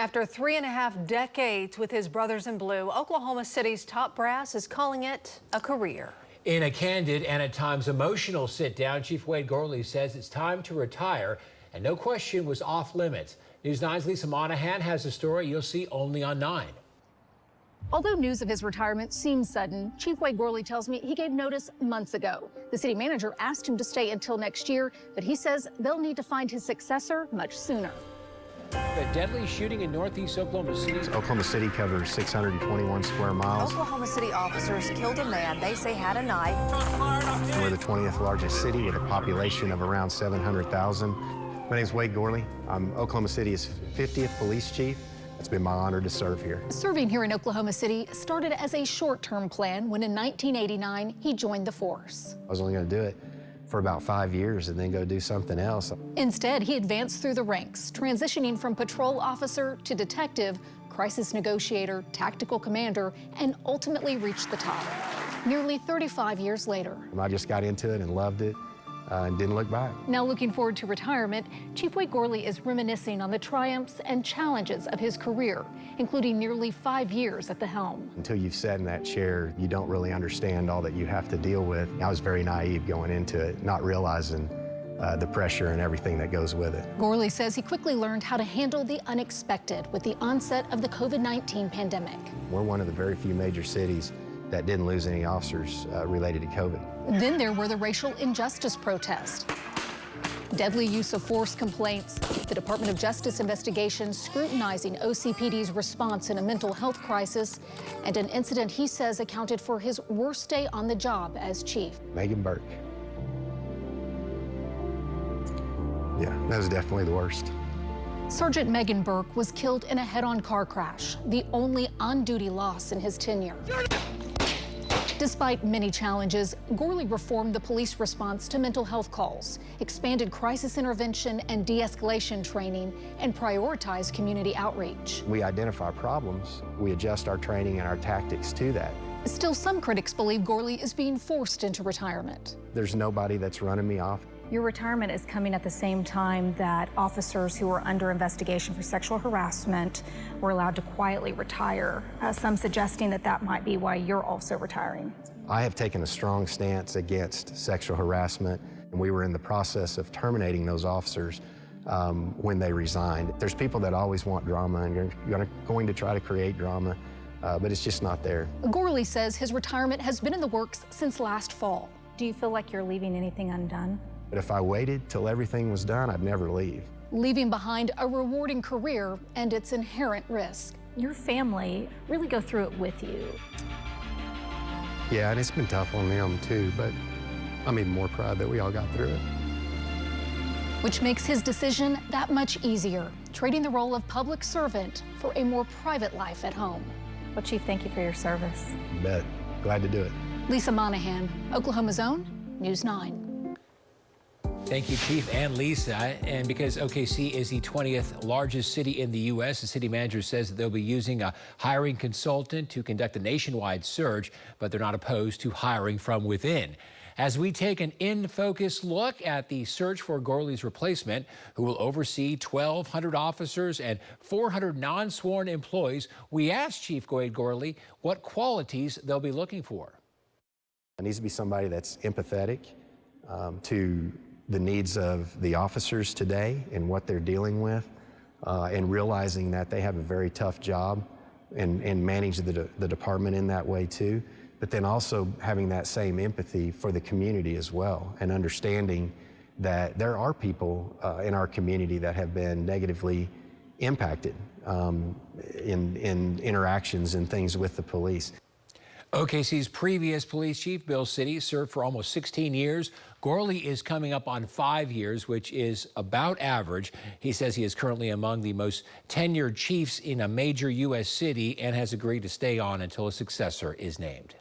After 3.5 decades with his brothers in blue, Oklahoma City's top brass is calling it a career. In a candid and at times emotional sit-down, Chief Wade Gourley says it's time to retire, and no question was off limits. News 9's Lisa Monahan has a story you'll see only on 9. Although news of his retirement seems sudden, Chief Wade Gourley tells me he gave notice months ago. The city manager asked him to stay until next year, but he says they'll need to find his successor much sooner. The deadly shooting in northeast Oklahoma City. Oklahoma City covers 621 square miles. Oklahoma City officers killed a man they say had a knife. We're the 20th largest city with a population of around 700,000. My name is Wade Gourley. I'm Oklahoma City's 50th police chief. It's been my honor to serve here. Serving here in Oklahoma City started as a short-term plan when in 1989 he joined the force. I was only going to do it for about 5 years and then go do something else. Instead, he advanced through the ranks, transitioning from patrol officer to detective, crisis negotiator, tactical commander, and ultimately reached the top. Nearly 35 years later. I just got into it and loved it and didn't look back. Now looking forward to retirement, Chief Wade Gourley is reminiscing on the triumphs and challenges of his career, including nearly 5 years at the helm. Until you've sat in that chair, you don't really understand all that you have to deal with. I was very naive going into it, not realizing the pressure and everything that goes with it. Gourley says he quickly learned how to handle the unexpected with the onset of the COVID-19 pandemic. We're one of the very few major cities that didn't lose any officers related to COVID. Then there were the racial injustice protests, deadly use of force complaints, the Department of Justice investigation scrutinizing OCPD's response in a mental health crisis, and an incident he says accounted for his worst day on the job as chief. Megan Burke. Yeah, that was definitely the worst. Sergeant Megan Burke was killed in a head-on car crash, the only on-duty loss in his tenure. Despite many challenges, Gourley reformed the police response to mental health calls, expanded crisis intervention and de-escalation training, and prioritized community outreach. We identify problems, we adjust our training and our tactics to that. Still, some critics believe Gourley is being forced into retirement. There's nobody that's running me off. Your retirement is coming at the same time that officers who are under investigation for sexual harassment were allowed to quietly retire, some suggesting that that might be why you're also retiring. I have taken a strong stance against sexual harassment, and we were in the process of terminating those officers when they resigned. There's people that always want drama, and you're going to try to create drama, but it's just not there. Gourley says his retirement has been in the works since last fall. Do you feel like you're leaving anything undone? But if I waited till everything was done, I'd never leave. Leaving behind a rewarding career and its inherent risk. Your family really go through it with you. Yeah, and it's been tough on them too, but I'm even more proud that we all got through it. Which makes his decision that much easier, trading the role of public servant for a more private life at home. Well, Chief, thank you for your service. You bet. Glad to do it. Lisa Monahan, Oklahoma's own News 9. Thank you, Chief and Lisa. And because OKC is the 20th largest city in the U.S., the city manager says that they'll be using a hiring consultant to conduct a nationwide search, but they're not opposed to hiring from within. As we take an in-focus look at the search for Gourley's replacement, who will oversee 1,200 officers and 400 non-sworn employees, we asked Chief Wade Gourley what qualities they'll be looking for. It needs to be somebody that's empathetic to the needs of the officers today and what they're dealing with, and realizing that they have a very tough job and manage the department in that way too, but then also having that same empathy for the community as well, and understanding that there are people in our community that have been negatively impacted in interactions and things with the police. OKC's previous police chief, Bill City, served for almost 16 years. Gourley is coming up on 5 years, which is about average. He says he is currently among the most tenured chiefs in a major U.S. city and has agreed to stay on until a successor is named.